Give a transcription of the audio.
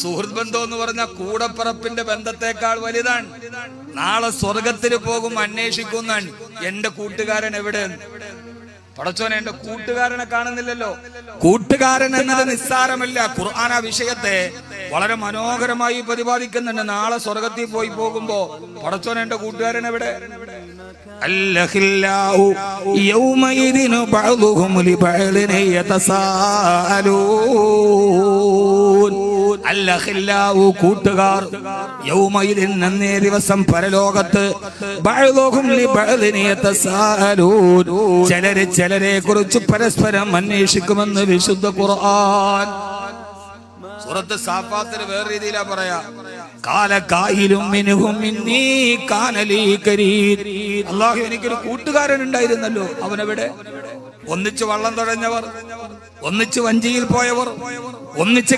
സുഹൃത്ത് ബന്ധം എന്ന് പറഞ്ഞ കൂടപ്പിറപ്പിന്റെ ബന്ധത്തെക്കാൾ വലുതാണ്. നാളെ സ്വർഗത്തിൽ പോകും അന്വേഷിക്കുന്നാണ്, എന്റെ കൂട്ടുകാരൻ എവിടെ? പടച്ചോനെ, എന്റെ കൂട്ടുകാരനെ കാണുന്നില്ലല്ലോ. കൂട്ടുകാരൻ എന്നത് നിസ്സാരമല്ല. ഖുർആൻ ആ വിഷയത്തെ വളരെ മനോഹരമായി പ്രതിപാദിക്കുന്നുണ്ട്. നാളെ സ്വർഗത്തിൽ പോയി പോകുമ്പോ പടച്ചോനെ, എന്റെ കൂട്ടുകാരൻ എവിടെ? അല്ലഹില്ലാഹു യൗമയിദിനു ബഅദുഹും ലിബഅദിൻ യതസാഅലൂൻ. അല്ലഹില്ലാഹു കൂട്ടുകാർ, യൗമയിദിൻ അന്നേ ദിവസം പരലോകത്ത്, ബഅദുഹും ലിബഅദിൻ യതസാഅലൂൻ ചിലരെ ചിലരെ കുറിച്ച് പരസ്പരം അന്വേഷിക്കുമെന്ന് വിശുദ്ധ ഖുർആൻ. സൂറത്ത് സാഫാത്തിൽ വേറെ രീതിയിലാ പറയാ, കാല കായിലും മിൻഹും മിന്നീ കാന ലീ കരീം. അല്ലാഹു, എനിക്കൊരു കൂട്ടുകാരൻ ഉണ്ടായിരുന്നല്ലോ, അവനെവിടെ? ഒന്നിച്ച് വള്ളം തുഴഞ്ഞവർ, ഒന്നിച്ച് വഞ്ചിയിൽ പോയവർ, ഒന്നിച്ച്